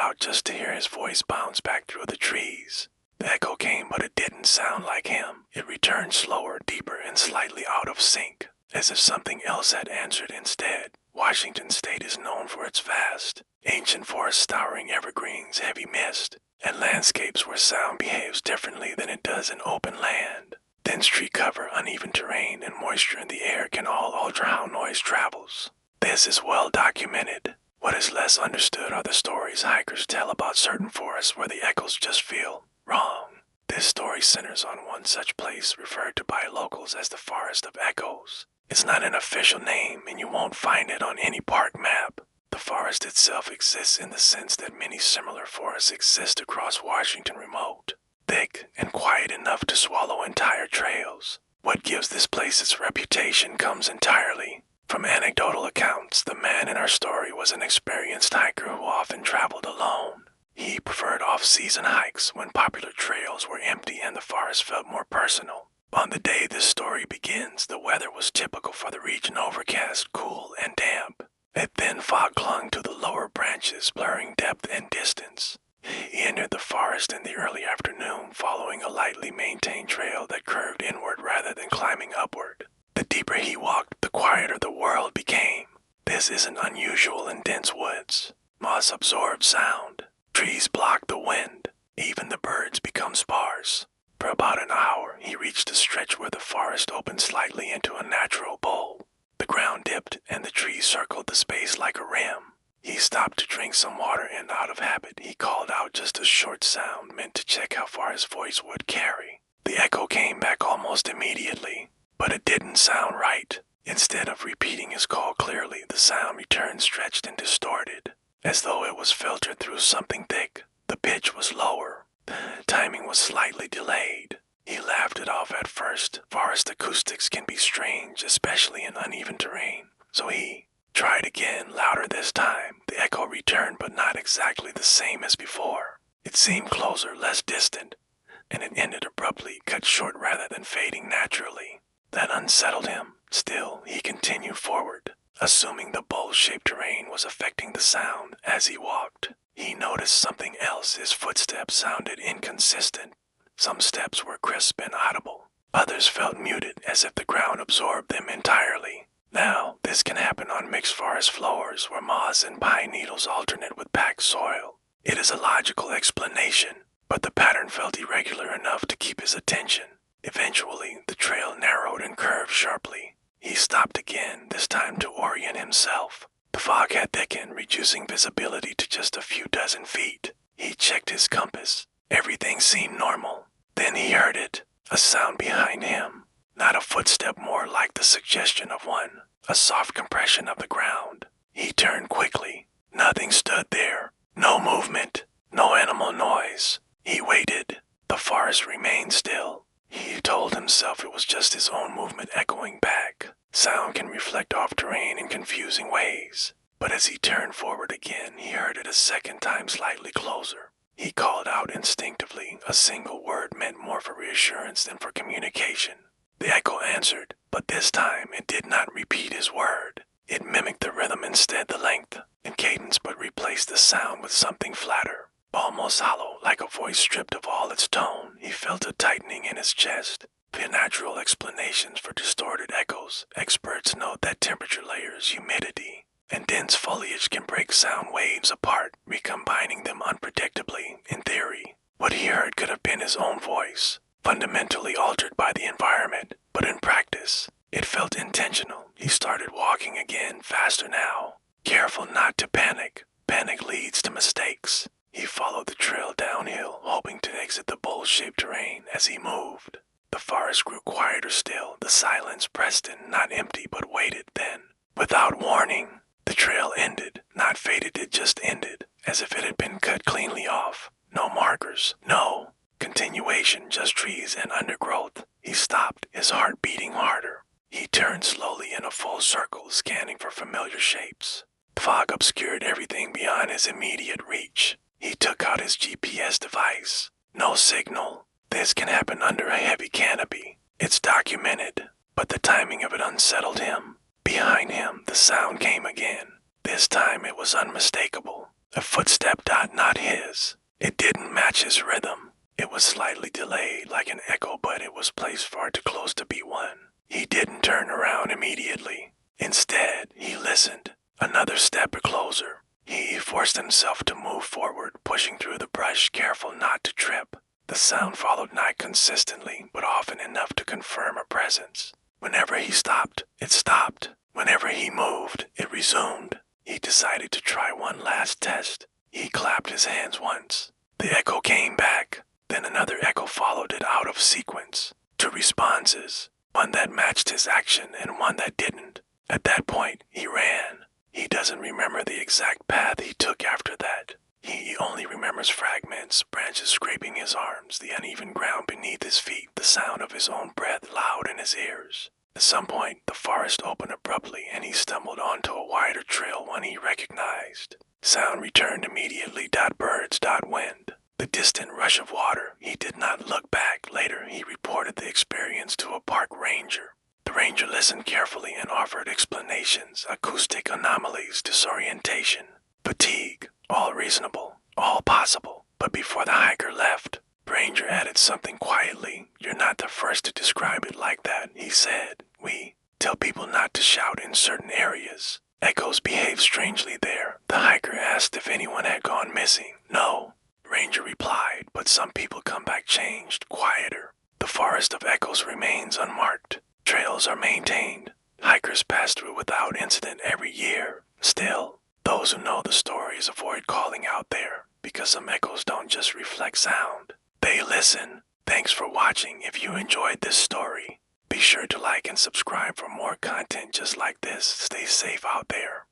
out just to hear his voice bounce back through the trees. The echo came, but it didn't sound like him. It returned slower, deeper, and slightly out of sync, as if something else had answered instead. Washington State is known for its vast, ancient forests, towering evergreens, heavy mist, and landscapes where sound behaves differently than it does in open land. Dense tree cover, uneven terrain, and moisture in the air can all alter how noise travels. This is well documented. What is less understood are the stories hikers tell about certain forests where the echoes just feel wrong. This story centers on one such place referred to by locals as the Forest of Echoes. It's not an official name, and you won't find it on any park map. The forest itself exists in the sense that many similar forests exist across Washington remote, thick and quiet enough to swallow entire trails. What gives this place its reputation comes entirely from anecdotal accounts. The man in our story was an experienced hiker who often traveled alone. He preferred off-season hikes when popular trails were empty and the forest felt more personal. On the day this story begins, the weather was typical for the region: overcast, cool, and damp. A thin fog clung to the lower branches, blurring depth and distance. He entered the forest in the early afternoon, following a lightly maintained trail that curved inward rather than climbing upward. The deeper he walked, the quieter the world became. This isn't unusual in dense woods. Moss absorbs sound. Trees block the wind. Even the birds become sparse. For about an hour, he reached a stretch where the forest opened slightly into a natural bowl. The ground dipped, and the trees circled the space like a rim. He stopped to drink some water, and out of habit, he called out just a short sound meant to check how far his voice would carry. The echo came back almost immediately, but it didn't sound right. Instead of repeating his call clearly, the sound returned stretched and distorted, as though it was filtered through something thick. The pitch was lower. Timing was slightly delayed. He laughed it off at first. Forest acoustics can be strange, especially in uneven terrain. So he tried again, louder this time. The echo returned, but not exactly the same as before. It seemed closer, less distant, and it ended abruptly, cut short rather than fading naturally. That unsettled him. Still, he continued forward, assuming the bowl-shaped terrain was affecting the sound. As he walked, he noticed something else. His footsteps sounded inconsistent. Some steps were crisp and audible. Others felt muted, as if the ground absorbed them entirely. Now, this can happen on mixed forest floors where moss and pine needles alternate with packed soil. It is a logical explanation, but the pattern felt irregular enough to keep his attention. Eventually, the trail narrowed and curved sharply. He stopped again, this time to orient himself. The fog had thickened, reducing visibility to just a few dozen feet. He checked his compass. Everything seemed normal. Then he heard it, a sound behind him. Not a footstep, more like the suggestion of one, a soft compression of the ground. He turned quickly. Nothing stood there. No movement. No animal noise. He waited. The forest remained still. He told himself it was just his own movement echoing back. Sound can reflect off terrain in confusing ways. But as he turned forward again, he heard it a second time, slightly closer. He called out instinctively. A single word meant more for reassurance than for communication. The echo answered, but this time it did not repeat his word. It mimicked the rhythm instead, the length and cadence, but replaced the sound with something flatter, almost hollow, like a voice stripped of all its tone. He felt a tightening in his chest. The natural explanations for distorted echoes. Experts note that temperature layers, humidity, and dense foliage can break sound waves apart, recombining them unpredictably. In theory, what he heard could have been his own voice, fundamentally altered by the environment, but in practice, it felt intentional. He started walking again, faster now, careful not to panic. Panic leads to mistakes. He followed the trail downhill, hoping to exit the bowl-shaped terrain. As he moved, the forest grew quieter still. The silence pressed in, not empty, but waited. Then, without warning, the trail ended. Not faded, it just ended, as if it had been cut cleanly off. No markers, no continuation, just trees and undergrowth. He stopped, his heart beating harder. He turned slowly in a full circle, scanning for familiar shapes. Fog obscured everything beyond his immediate reach. He took out his GPS device. No signal. This can happen under a heavy canopy. It's documented, but the timing of it unsettled him. Behind him, the sound came again. This time it was unmistakable. A footstep, not his. It didn't match his rhythm. It was slightly delayed like an echo, but it was placed far too close to be one. He didn't turn around immediately. Instead, he listened. Another step closer. He forced himself to move forward, pushing through the brush, careful not to trip. The sound followed not consistently, but often enough to confirm a presence. Whenever he stopped, it stopped. Whenever he moved, it resumed. He decided to try one last test. He clapped his hands once. The echo came back. Then another echo followed it out of sequence. Two responses, one that matched his action and one that didn't. At that point, he ran. He doesn't remember the exact path he took after that. He only remembers fragments, branches scraping his arms, the uneven ground beneath his feet, the sound of his own breath loud in his ears. At some point, the forest opened abruptly and he stumbled onto a wider trail, one he recognized. Sound returned immediately, birds, wind. The distant rush of water. He did not look back. Later, he reported the experience to a park ranger. The ranger listened carefully and offered explanations, acoustic anomalies, disorientation, fatigue, all reasonable, all possible. But before the hiker left, the ranger added something quietly. "You're not the first to describe it like that," he said. "We tell people not to shout in certain areas. Echoes behave strangely there." The hiker asked if anyone had gone missing. "No," the ranger replied, "but some people come back changed, quieter. The forest of echoes remains unmarked. Trails are maintained. Hikers pass through without incident every year. Still, those who know the stories avoid calling out there, because some echoes don't just reflect sound. They listen." Thanks for watching. If you enjoyed this story, be sure to like and subscribe for more content just like this. Stay safe out there.